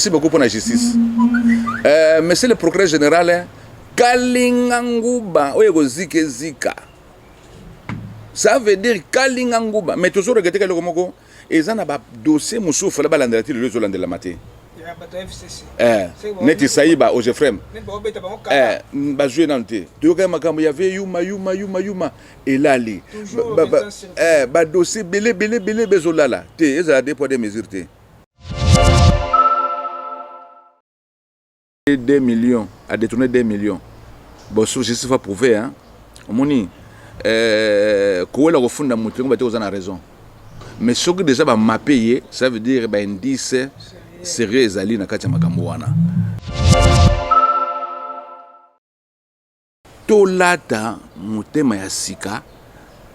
Merci beaucoup pour la justice. Monsieur le procureur général, Kalingangouba, Zika. Ça veut dire Kalingangouba. Mais toujours regardez que le Romoko, ils ont un dossier, Moussou, il fallait balancer le Zolan de la matinée. Neti Saïba, au Jeffrem. Bazoué Nanté. Tu il y avait Yuma. Et là, dossier, belé, bezolala. Ils ont des poids de mesures. 2 millions, à détourner 2 millions. Bon, je suis pas prouvé, hein. Moni, Kouela refunda mouton, on a raison. Mais ce que déjà m'a payé, ça veut dire ben indice sérieux ezali na kati ya makambo wana. Tolata mutema ya sika,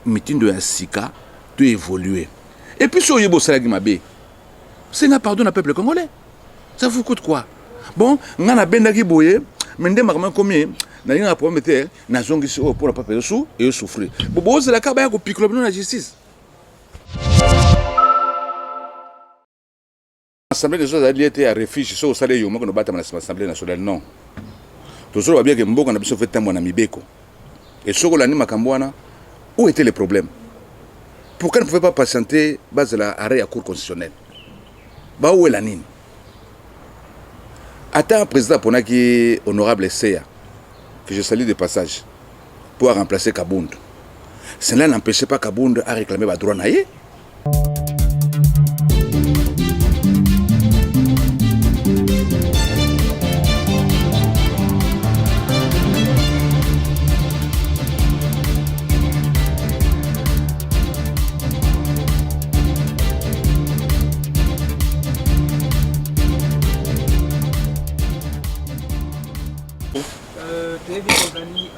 mitindo ya sika, to évoluer. Et puis so yebo salagi mabe. C'est un pardon au peuple congolais. Ça vous coûte quoi? Bon, on a bien qui boye, mais ndé makambo combien? Na linga problème était na zongi sur pour la papier sous et souffrir. Bon, c'est la cabaya ko pique la justice. L'Assemblée nationale a été à refuge sur le salaire yomo que nous battons dans l'Assemblée nationale. Non. Toujours bien que Mboka n'a pas fait tant mon ami Beko. Et sur l'année Makambouana, où étaient les problèmes? Pourquoi ne pouvait pas patienter base de l'arrêt à cour constitutionnelle? Bah où est la nine? Attends un président pour qui honorable Seya, que je salue de passage, pour remplacer Kabound. Cela n'empêchait pas Kabound à réclamer le droit naïe.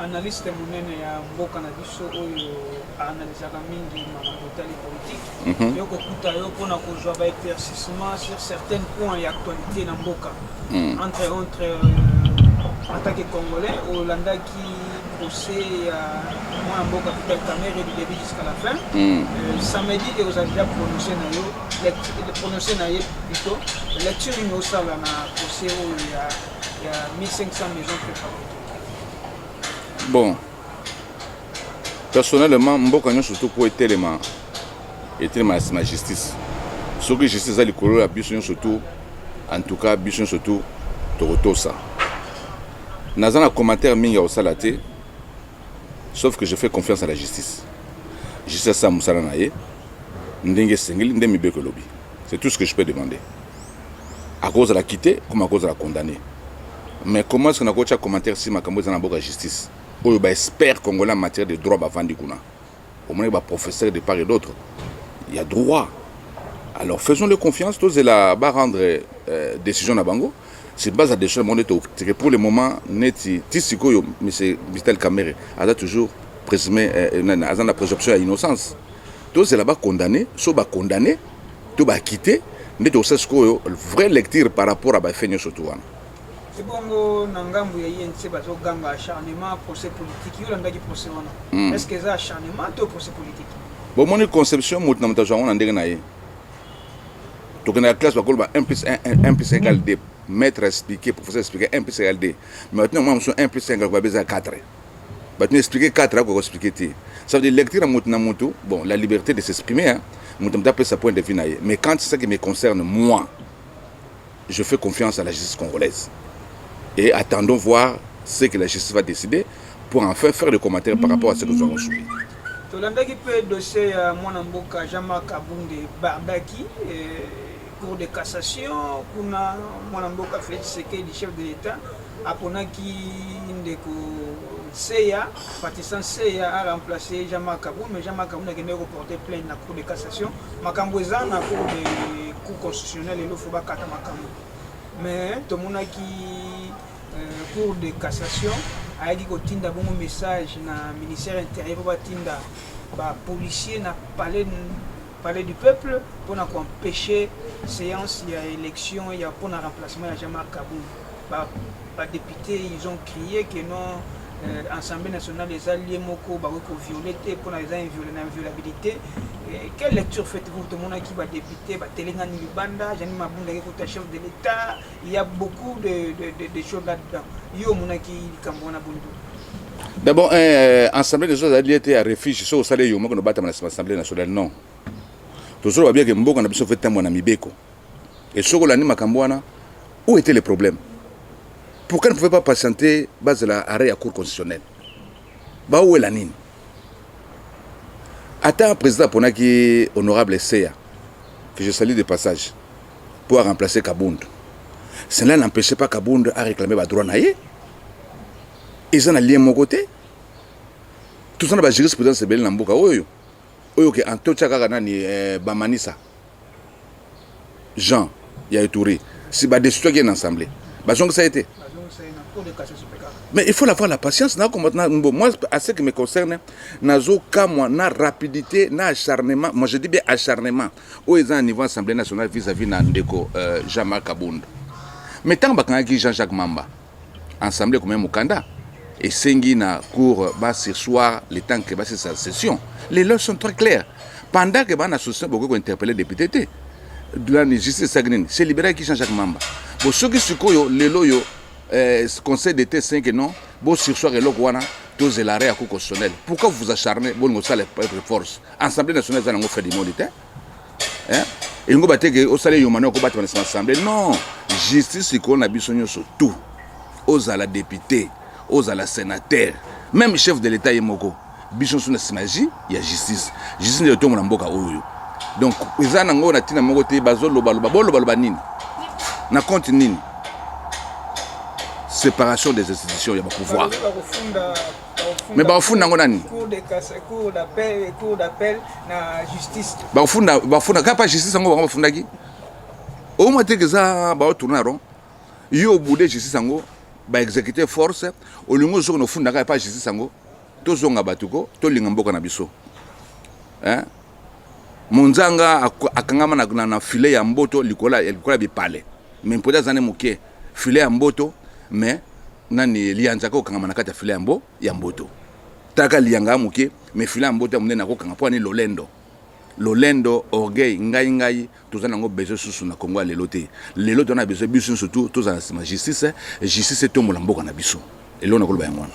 Analyste monene ya mboka na biso oyo analysaka mingi mambo politique yo kokuta yo pona kozwa ba éclaircissement sur certains points ya actualité na mboka entre en tant que congolais Hollanda qui procès ya moi mboka Vital Kamerhe du début jusqu'à la fin samedi et aux déjà prononcé na yo prononcé na yo plutôt lecture une sala na procès il y a 1500 maisons préparées. Bon, personnellement, je suis surtout pour être ma justice. Ce que justice a le color, la surtout, en tout cas, surtout, tout ça. Dans un commentaire, sauf que je fais confiance à la justice. Justice ça, c'est tout ce que je peux demander. À cause de la quitter, comme à cause de la condamner. Mais comment est-ce qu'on a un commentaire si ma la justice? Où il y a expert congolais en matière de droit avant du Kuna. Au moins, il y a professeur de part et d'autre. Il y a droit. Alors faisons-le confiance. Tous les va rendre décision à Bango. C'est base à des choses. Pour le moment, Tissiko, M. Vital Kamerhe, a toujours présumé la présomption à innocence. Tous les va condamner, soit condamné, tout va quitter. Nous avons une vraie lecture par rapport à Bafenyo Sotouana. C'est bon, Nangambu y a un gamba acharnement, procès politique. Il y a un procès. Est-ce que c'est acharnement ou procès politique? Bon, mon conception, je suis en train de dire que la classe va 1 plus 1 plus 1 égale 2. Maître expliqué, professeur expliqué 1 plus 1 égale 2. Mais maintenant, je suis 1 plus 1 égale 4. Je vais expliquer 4, je vais expliquer. Ça veut dire lecture bon, la liberté de s'exprimer, je vais sa point de vue. Mais quand c'est ça qui me concerne, moi, je fais confiance à la justice congolaise. Et attendons voir ce que la justice va décider pour enfin faire des commentaires par rapport à ce que nous avons suivi. Tolanda qui peut dossier Mwanamboka Jean-Marc Kabunde Barbaki, cour de cassation, kuna Mwanamboka Félix Tshisekedi, chef de l'État, aponaki ndeko Seya, partisan Seya a remplacé Jean-Marc Kabunde, mais Jean-Marc Kabunde a reporté plainte dans la cour de cassation, makambo eza na cour constitutionnelle et l'offre bakata makambo. Mais tout le monde qui cour de cassation a dit que tinda bon message na ministère intérieur ba tinda ba policier na palais du peuple pour empêcher séance il y a élection il y a pour un remplacement de Jean-Marc Kabunde ba député ils ont crié que non Assemblée nationale les alliés moko ba ko violer pour les inviolabilité. Quelle lecture faites-vous de mon qui va député ba Telengani Libanda, Jani Mabunda qui est chef de l'État, il y a beaucoup de choses là-dedans. Yo mon qui Kambona Bundu. D'abord, Assemblée nationale était à refuge sur le salaire yo moko no bata na Assemblée nationale non. Toujours bien que Mboko na biso fait temps na mibeko. Et sur l'année Makambwana, où étaient les problèmes? Pourquoi ne pouvez pas patienter base de l'arrêt à cour constitutionnelle? Bah où est la nine? Attends, président Ponaki honorable Seya, que je salue de passage, pour remplacer Kabound. Cela n'empêchait pas Kabound à réclamer le droit naïe. Ils ont un lien de mon côté. Tout ça, la jurisprudence est belle dans Mboka. Oyo que Antocha Kaganani Bamanisa, Jean, Yaitouri, si bah des citoyens qui sont ensemble. Bah donc ça a été. Mais il faut avoir la patience. Moi, à ce qui me concerne, nazo kamwa na rapidité, na acharnement. Moi, je dis bien acharnement. Où ils ont un niveau Assemblée nationale vis-à-vis Nandeko Jean-Marc Kabound. Mais tant que Jean-Jacques Mamba, Assemblée comme Mukanda, et Sengi na cour bas ce soir, le temps que c'est sa session. Les lois sont très claires. Pendant que ban association beaucoup interpellé député, de la justice sagnine, c'est libéré qui Jean-Jacques Mamba. Bon, ceux qui sukoyo les loyo conseil d'état 5 non, bon sursoir et l'ogwana, tous l'arrêt à cour constitutionnelle. Pourquoi vous acharnez bon nous ça les forces? Assemblée nationale ça n'ont fait du militaire. Hein? Et on va battre que au salaire yomano ko battre dans l'assemblée. Non, justice qu'on a bisogno sur tout. Aux à la députée, aux à la sénateur, même chef de l'État Yemoko. Bisogno sur la magie, il y a justice. Justice de tout mon mboka oyo. Donc, ils ont un na tina moko te bazolo baloba nini. Na compte nini. Séparation des institutions, il y a pas pouvoir. Mais bah au fond nani. Cour d'appel, na justice. Bah au fond pas justice ngo ba funda ki. Au moins que ça ba tourner rond. Yo boudé justice ngo ba exécuter force au lingo zo no funda ka pas justice ngo. To zonga batuko, to linga mboka na biso. Hein? Monzanga akangama na filet ya mboto likola bipale. Mais peut-être zané moké filet ya mboto mais nani lianza ko kangama na kata filet ya mboto. Taka lianga moké mais filet ya mboto munene ko kanga po ni Lolendo orgueil ngai tozana ngo besoin susu na Congo lelo te. Lelo tona besoin biso surtout tozana sima justice to molamboka na biso. Et là on a ko ba mwana.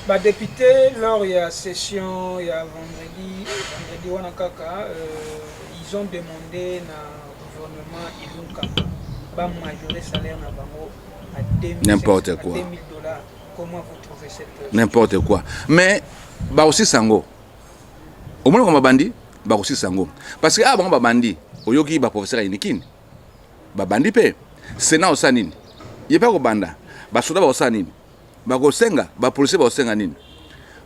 Bah député lors il y a session il y a vendredi wanakaka ils ont demandé na gouvernement Ilunga ba majorer salaire na bango à 2000 n'importe quoi. $2000. Comment vous trouvez cette n'importe quoi. Mais ba aussi sango. Au moins comme bandi ba aussi sango. Parce que bon ba bandi oyoki ba professeur Inikine. Ba bandi pe Sénat osanini. Yeba ko banda. Ba soda ba osanini. Ba ko senga, ba policier ba senga nini.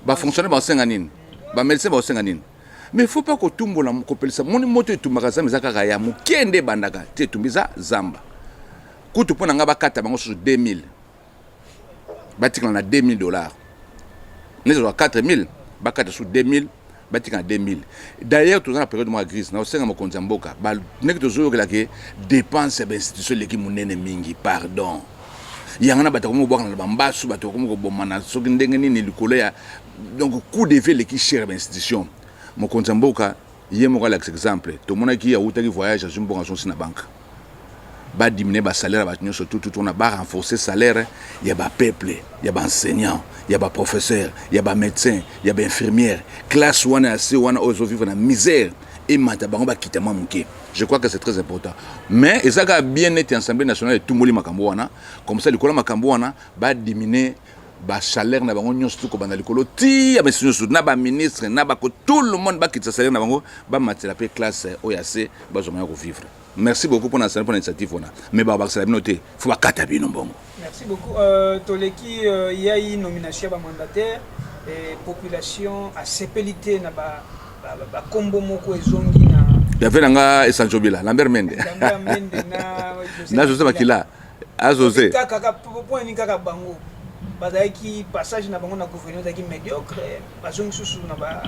Ba fonctionnaire ba senga nini. Ba médecin ba senga nini. Mais il faut pas que tout le monde kopelisa moni moto etumaka za mizaka ya mukende bandaka te tumbiza zamba. Kutu pona nga bakata bango sur 2000. Batika na $2000. Nezo 4000, bakata sur 2000, batika na 2000. D'ailleurs, tout dans la période de grise, na osenga mokonza mboka, ba nek toujours que la que dépense ba institution leki munene mingi, pardon. Yangana batakomo boka na bambasu batakomo ko bomana soki ndenge nini likolo ya donc coût de vie leki cher ba institution. Mokonza mboka yemo ka exemple, to mona ki ya utaki voyage à Zumbo en na banque. Ba diminuer ba salaire ba tenir surtout tout on a ba renforcer salaire, il y a ba peuple, il y a ba enseignant, il y a ba professeur, il y a ba médecin, il y a ba infirmière, classe wana assez wana ozo vivre na misère et mata ba quitter manquer. Je crois que c'est très important. Mais ils ont bien été Assemblée nationale et tout moli makambo wana, comme ça le kola makambo wana ba diminuer ba salaire na bango nyonso ko banda likolo ti ya monsieur na ba ministre na ba ko tout le monde ba quitter salaire na bango ba matela pe classe OAC ba zo ko vivre. Merci beaucoup pour l'initiative. Mais il faut pas katabi non bon. Merci beaucoup. Toleki, il y a une nomination à mandataire et population à sépélité na ba combo moko ezongi na. Il y avait nga Esanjobila, Lambert Mende. Lambert Mende na José Makila. A José. Kaka point ni kaka bango. Bazaki passage na bango na gouverneur zaki médiocre, bazongi susu na ba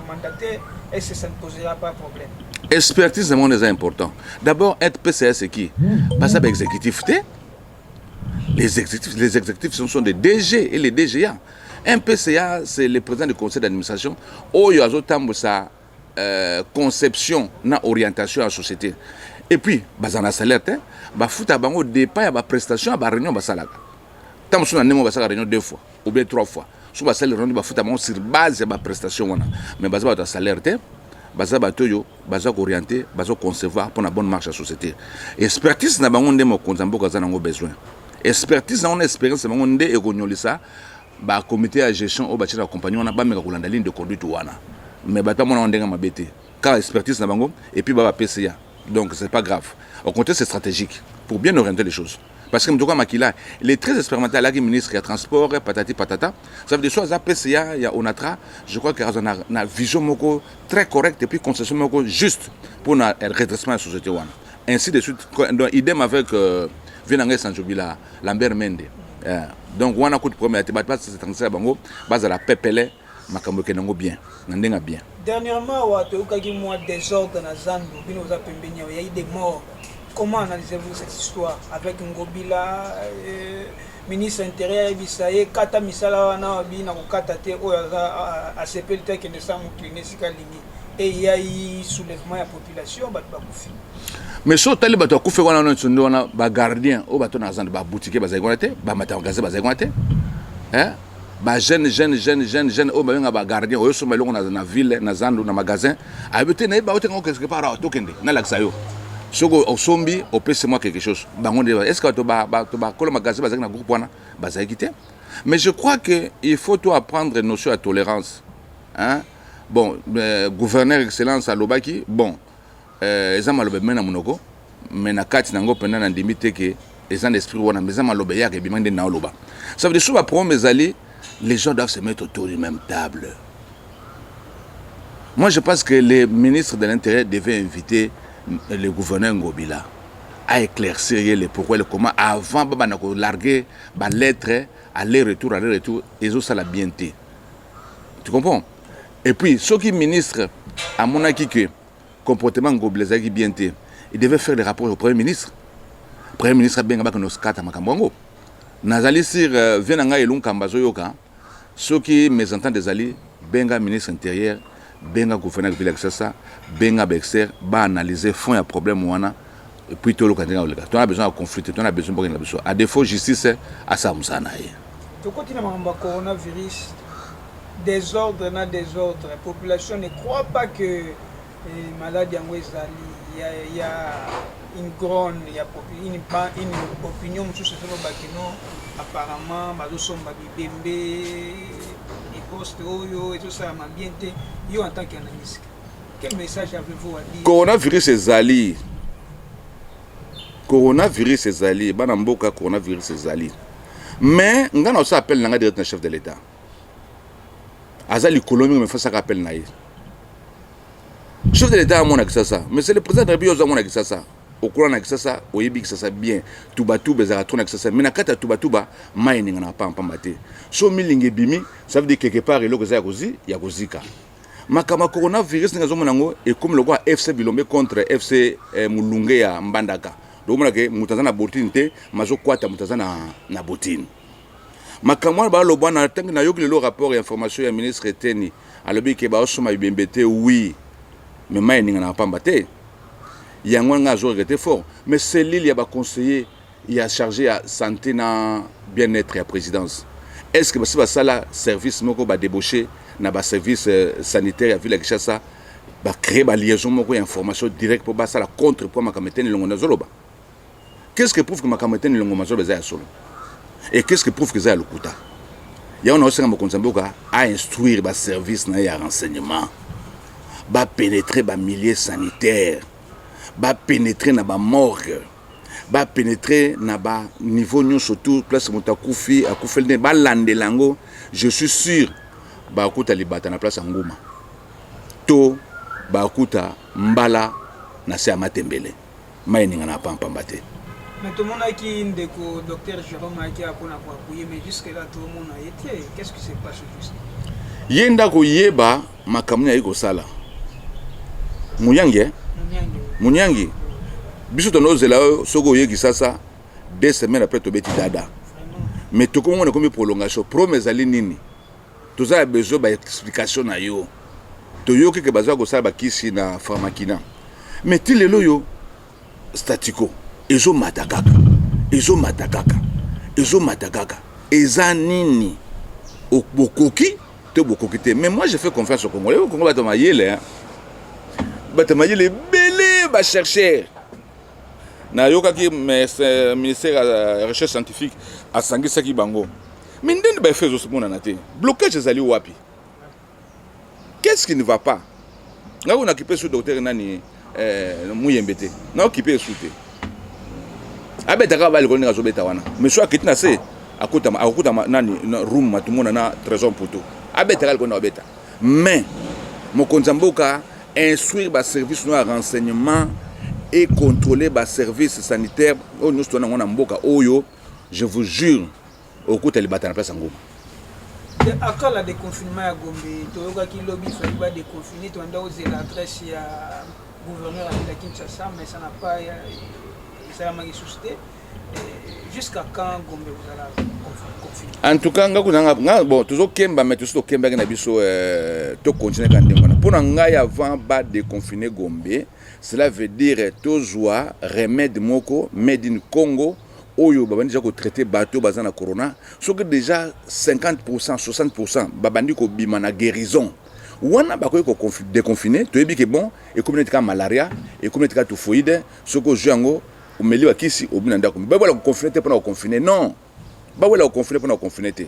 mandataire et ça ne posera pas problème. Expertise est important. D'abord, être PCS c'est qui? Parce que l'exécutif, Les exécutifs sont des DG et les DGA. Un PCA, c'est le président du conseil d'administration. Oh, il y a sa conception, na orientation à la société. Et puis, bazana salaire, fout bango départ à la prestation à la réunion basalaga. Tant que nous avons réunion 2 fois ou bien 3 fois. Si vous avez réunion sur base de la prestation, mais basé sur le salaire, basé sur orienté, basé sur concevoir pour une bonne marche à la société. Expertise na bango ndemo konzambo kazana besoin. Expertise na on expérience bango ndé et gonyolisa ba comité de gestion au bâtiment accompagnement na ba meka kolanda ligne de conduite wana. Mais ba tamona on ndenga mabete. Car expertise na bango et puis ba PCA. Donc c'est pas grave. Au contraire c'est stratégique pour bien orienter les choses. Parce que Mdouka Makila, il est très expérimenté, là, ministre de transport, patati patata. Ça veut dire soit à PCA, il y a ONATRA, je crois qu'il y a une vision très correcte et puis concession juste pour le redressement de la société. Ainsi de suite, idem avec Vinangé Sanjobila, Lambert Mende. Donc, on a un coup de premier, il y a c'est transfert bango, base à la PPL, makambo kenango bien, nandenga bien. Dernièrement, il y a eu des désordres dans Zandu, il y a eu des morts. Comment analysez-vous cette histoire avec Ngobila, ministre intérieur, Bisaye, Kata Misala, Bina, Kata Te, à CPL Tech et de Samouklini, et il y a eu soulèvement de la population, mais si tu as fait un gardien, au bateau dans la boutique, jeune, au gardien, au sommet, dans la ville, dans un magasin, à habiter, quelque part, à Tokende, dans l'Axayo. Si vous avez au moi quelque chose. Est-ce que tu as magasin dans groupe mais je crois qu'il faut tout apprendre une notion de tolérance. Hein? Bon, gouverneur excellence à Lobaki, bon, ils ont malobé maintenant monoko, mais na kati nango pendant na limite que ils ont l'esprit wana, mais ils ont malobé ya que bimande na loba. Ça veut dire souvent pour mes alliés, les gens doivent se mettre autour d'une même table. Moi, je pense que les ministres de l'Intérieur devaient inviter le gouverneur Ngobila à éclaircir les pourquoi et le comment avant de larguer les lettres aller-retour, et ça la bienté. Tu comprends? Et puis, ceux qui ministrent, à mon avis, que comportement Ngobila qui bienté, ils devaient faire des rapports au Premier ministre. Le Premier ministre a bien gagné nos quatre à Makambongo. Nazali sir Vienanga et Lunkambazo Yoka, ceux qui mésentendent des alliés, Benga ministre intérieur, Benga gouverneur de Vilexassa, Benga Bexer, va analyser fond et problème ouana, et puis tout le candidat. Tu as besoin de confliter, tu as besoin de besoin. À défaut, justice, à ça, Moussanaï. Tu continues à coronavirus, désordre, la population ne croit pas que les maladies en Westali, il y a une grande, il y a une opinion sur ce bâtiment, apparemment, Bembe, les postes, et tout ça, m'a bien été. Yo en tant qu'analyste, quel message avez-vous à dire? Coronavirus est zali. Coronavirus est zali. Banamboka coronavirus est zali. Mais on a aussi appelé le chef de l'État. Azali Colombie me fait ça appel naïe. Chef de l'État a mon accès ça, mais c'est le président de la République qui a mon accès ça. Au courant accès ça, au Yébi que ça bien. Toubatou bezara ton accès ça. Mais na kata Toubatuba, maïni n'a pas en pambate. So milinge bimi, ça veut dire quelque part il y a gozi, il y a gozika. Makama coronavirus n'est pas et comme le roi FC Bilombe contre FC Mulunge ya Mbandaka. Donc on a que mutazana botine te, mazo kwata mutazana na botine. Makama ba lo bana tangi na yoki le rapport et information ya ministre Teni. Alobi ke ba osoma ibembete oui. Mais maïni n'a pas pambate. Il y a un jour qui était fort. Mais c'est l'île qui a conseillé, il a chargé à santé na bien-être et à présidence. Est-ce que c'est ça là service moko ba débaucher na ba service sanitaire à Ville Kinshasa ba créer ba liaison moko information directe pour ba ça la contre pour makameteni longo nazoloba. Qu'est-ce que prouve que makameteni longo mazoloba za solo? Et qu'est-ce que prouve que ça le kuta? Il y a un aussi Konzamboka à instruire ba service na ya renseignement. Ba pénétrer ba milieu sanitaire. Ba pénétrer na ba morgue. Ba pénétrer na ba niveau nyon surtout place Moutakufi à Koufelne ba landelango. Je suis sûr ba kuta libata na place Ngoma. To ba kuta mbala na se amatembele. Maïninga na pampambate. Mais tout le monde a qui ndeko docteur Jérôme a qui a pour mais jusque là tout le monde a été. Qu'est-ce qui s'est passé juste? Yenda ko yeba makamnya iko sala. Munyangi. Biso tono zela sogo yeki sasa 2 semaines après to beti dada. mais to comme on a comme prolongation promesse ali nini tous a besoin ba explication na yo to yo ke bazwa ko sala ba kisi na pharmakina mais ti lelo yo statico ezo matakaka eza nini okoki te bokoki te mais moi je fais confiance au Congolais au Congo batamayele belé ba chercher na yokaki ministère de la recherche scientifique asangisaki bango mais ndende ba fait osomona na te blocage ezali wapi qu'est-ce qui ne va pas ngako na kipe sous docteur nani muyembete na okipe sous te abetaka bali ko ninga zobeta wana mais so akiti na se akuta nani room matumona na trésor poto abetaka ko na obeta mais mokonza mboka instruire ba service no renseignement et contrôler ba service sanitaire au nous tona ngona mboka oyo je vous jure okuta libata na place ngoma après la déconfinement ya Gombe toyoka ki lobby fa ba déconfiner to anda oser l'adresse ya gouverneur de Kinshasa mais ça n'a pas ça m'a suscité jusqu'à quand Gombe vous allez confiner en tout cas nga bon toujours kemba mais toujours kemba na biso to continuer quand ndengona pour nga ya avant ba déconfiner Gombe cela veut dire toujours remède moko made in Congo oyo babandi déjà ko traiter bateau bazana corona so que déjà 50% 60% babandi ko bima na guérison wana bakoy ko déconfiner to yebi ke bon et comme netika malaria et comme netika typhoïde so ko jango umeli wa kisi obina ndako ba wala ko confiner te pona ko confiner non ba wala ko confiner pona ko confiner te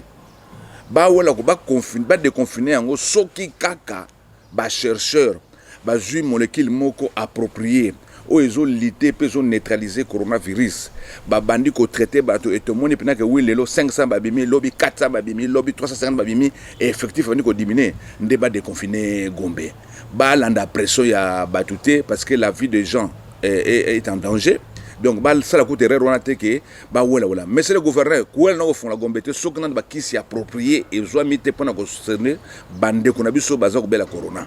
ba wala ko ba confiner ba déconfiner yango soki kaka ba chercheur ba jui molécule moko approprié o ezo lutter pe zo neutraliser coronavirus ba bandi ko traiter bato et to moni pena que oui lelo 500 babimi lobby 400 babimi lobby 350 babimi et effectif ni ko diminuer ndeba déconfiner Gombe ba landa pression ya batouté parce que la vie des gens est en danger donc ba sala ko terre wana te ke ba wala mais c'est le gouverneur ko na ko fond la Gombe te so kana ba kisi approprié et zo mité pona ko cerner bande ko na biso baza ko bela corona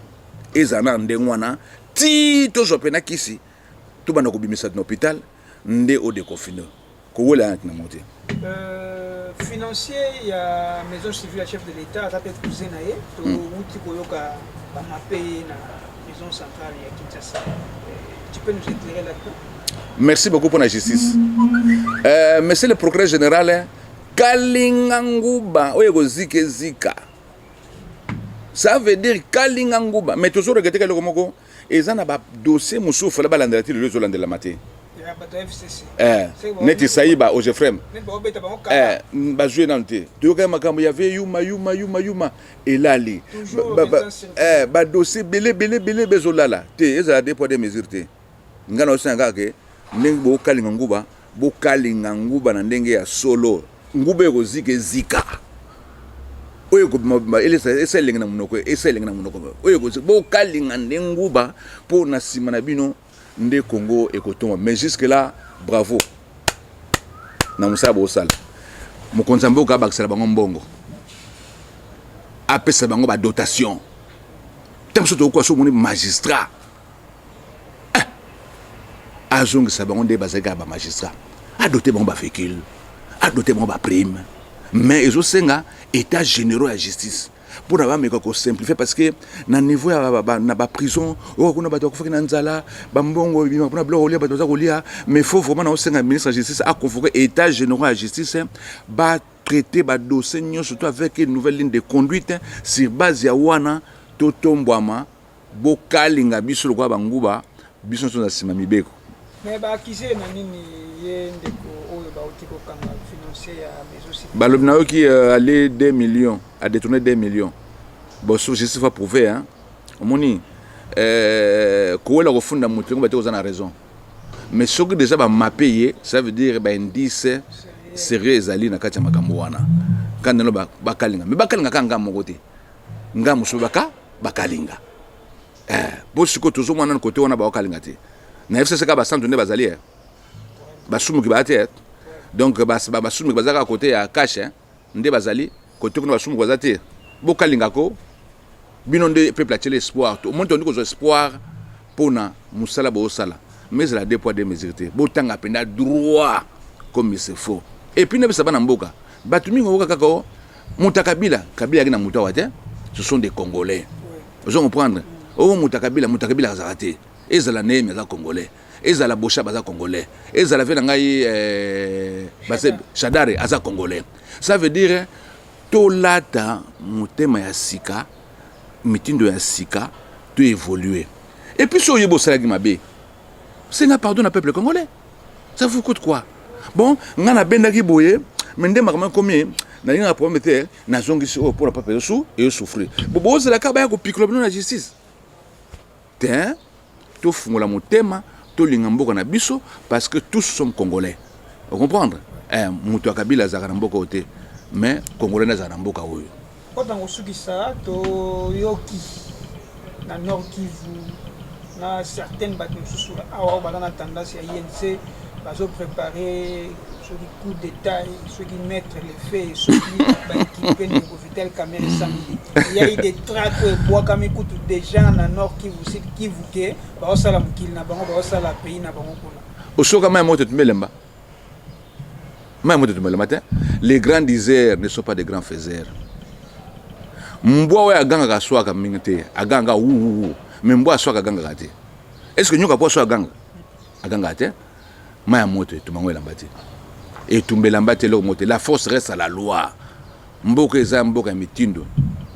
ezana ndengwana ti to jopena kisi tout bana ko bimisa na hôpital ndé au déconfiné ko wala na monter financier ya maison civile chef de l'état ça peut être cousin naé to outi ko yoka ba mapé na maison centrale ya Kinshasa tu peux nous éclairer là-dedans. Merci beaucoup pour la justice. Monsieur le procureur général Kalinganguba oyego zika ça veut dire Kalinganguba mais toujours regretter que le komoko ezana ba dossier musu fala balandela ti le zolande la maté neti saïba au Jefrem ba jouer dans te toyoka makambo ya ve yuma elali ba dossier belé bezolala te ezala des poids des mesures te ngana osanga ke ndenge bo kalinga nguba na ndenge ya solo ngube ko zika oyo ko eselenga na munoko oyo ko bo kalinga nguba pour na sima na bino nde Congo ekotoma mais jusque là bravo na musaba osala mokonza mboka bakisala bango mbongo apesa bango ba dotation tant surtout ko so moni magistrat azong sa bango nde bazaka ba magistrat a doté bango ba fécule a doté bango ba prime mais ezo senga état généraux à justice pour avoir mais ko simplifier parce que na niveau na ba prison o kuna bato ko fekina nzala ba mbongo bima kuna blo olia bato za kolia mais faut vraiment na senga ministre de justice a convoquer état généraux à justice ba traiter ba dossier surtout avec une nouvelle ligne de conduite sur base ya wana totombwama bokalinga biso lokwa banguba biso so na sima mibeko mais ba accusé na nini yende ko oyo ba otiko kanga financier ya maison civile balobna qui aller 2 millions a détourner 2 millions bon so je sais pas prouver hein omoni ko wela ko funda mutu ngba te ozana raison mais ce que déjà ba mapeye ça veut dire ba indice sérieux ezali na kati ya makambo wana kana no ba kalinga mais ba kalinga kanga mokote ngamu so bakalinga bo siko tozo mwana côté wana ba kalinga te na FCC ka ba centre ne bazali ba sumu ki ba te donc ba sumu ki bazaka côté ya cash nde bazali côté kuna ba sumu ko zate bo kalinga ko bino nde peuple atele espoir to monto ndiko zo espoir pona musala bo sala mais la deux poids deux mesures bo tanga penda droit comme il se faut et puis ne bisa bana mboka Batumi ngoka kakao. Kabila qui na Moutawate, ce sont des Congolais. Vous comprendre? Oh Kabila a zaraté. Ezala ne mais Congolais. Ezala Bocha baza Congolais. Ezala Venangai Chadare aza Congolais. Ça veut dire tolata mutema ya sika, mitindo ya sika, tu évoluer. Et puis so yebo salagi mabe. C'est un pardon au peuple congolais. Ça vous coûte quoi? Bon, ngana bendaki boye, mende makama combien? Na yinga prometteur na zongi pour la papier sous et souffrir. Bobo c'est la kaba ko pikolo na justice. Tiens, to fungola motema, to lingamboka na biso parce que tous sommes congolais. Vous comprendre? Muto Kabila zaka mboka ote, mais congolais na zaka mboka oyo. Quand on suki ça to yoki na Nord Kivu na certaines bâtiments sous awa bana tendance ya INC bazo préparer ceux qui coup d'état, ceux qui mettent les faits, ceux qui prennent le vitel caméra samedi. Il y a eu des tracts et bois comme écoute des gens dans Nord qui vous que ba osala mukili na bango ba osala pays na bango kuna. Osoka mai moto tumelemba. Mai moto tumelemba matin. Les grands diseurs ne sont pas des grands faiseurs. Mbwa wa ganga ka swaka mingete, aganga wu. Mais mbwa swaka ganga kate. Est-ce que nyoka po swaka ganga? Aganga te. Mai moto tumango lambati. Et tumbelambate lo moto. La force reste à la loi. Mboka eza mboka mitindo.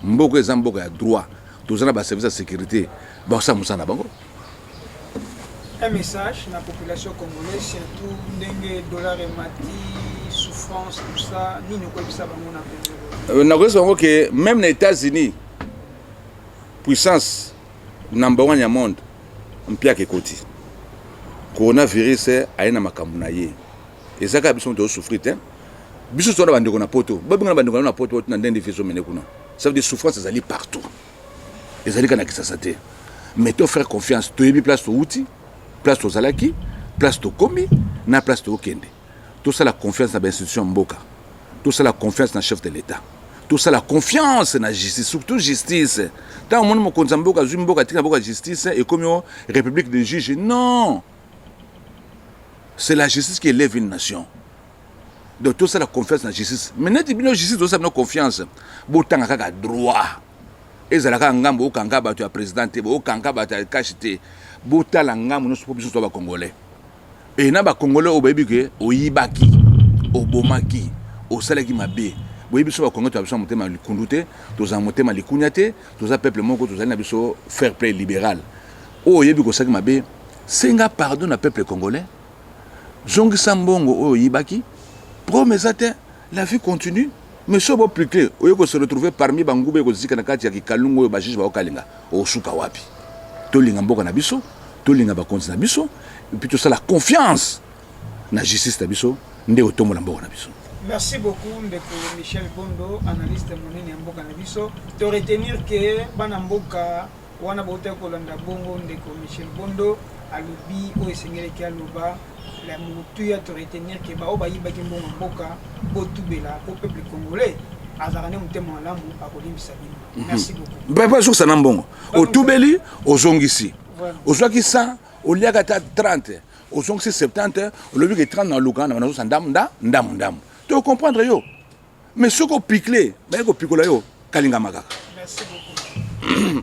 Mboka eza mboka ya droit. Tozana ba service de sécurité. Ba sa musana bango. Un message à la population congolaise, surtout dengue dollar et mati, souffrance, tout ça, ni ne connaissons pas que même les États-Unis, puissance number one du monde, on peut que côté. Coronavirus a une makambunaye. Et ça, ils sont de souffrir. Biso sont dans le poto. Babina bandona na poto na ndende fiso menekuna. Ça veut dire souffrance ça allait partout. Les alliés kana kisasate. Mais tu faire confiance, tu es place au outil. Place aux Zalaki, place au Komi, na place au Kende. Tout ça la confiance dans l'institution Mboka. Tout ça la confiance dans le chef de l'État. Tout ça la confiance dans la justice, surtout justice. Tant que mon compte Mboka, Mboka, tika Mboka justice et comme une république de juges. Non. C'est la justice qui élève une nation. Donc tout ça la confiance dans la justice. Mais net la justice, tout ça la confiance. Botan a droit. Et Zalaka ngambo kanga ba tu président, bo kanga ba tu kachité. Bota la ngamu no biso to ba congolais et na ba congolais o baby ke o yibaki o bomaki o salaki mabe bo biso ba congolais to biso motema likundute to za motema likunyate to za peuple moko to za na biso fair play libéral o yebi ko saki mabe senga pardon na peuple congolais zongi sambongo o yibaki promesate la vie continue mais so bo plus clair o yeko se retrouver parmi bangube ko zika na kati ya kikalungu o ba juge ba okalinga o suka wapi to linga mboka na biso to linga ba konti na biso et puis tout ça la confiance na justice na biso nde otombola mboka na biso. Merci beaucoup ndeko Michel Bondo, analyste monene ya mboka na biso. To retenir que bana mboka wana bote ko landa bongo ndeko Michel Bondo alobi o esengele ki aloba la mutuya to retenir que ba o ba yibaki mbongo mboka botubela au peuple congolais. Merci beaucoup. Pas ça nambongo. Au Toubeli, au Zongisi. Au Zongisa, au Liagata 30. Au Zongisi 70, au Lobby 30 dans Lugan, dans le Ndam. Tu peux comprendre yo. Mais ce qu'on pique, mais qu'on pique là yo, Kalinga Maga. Merci beaucoup.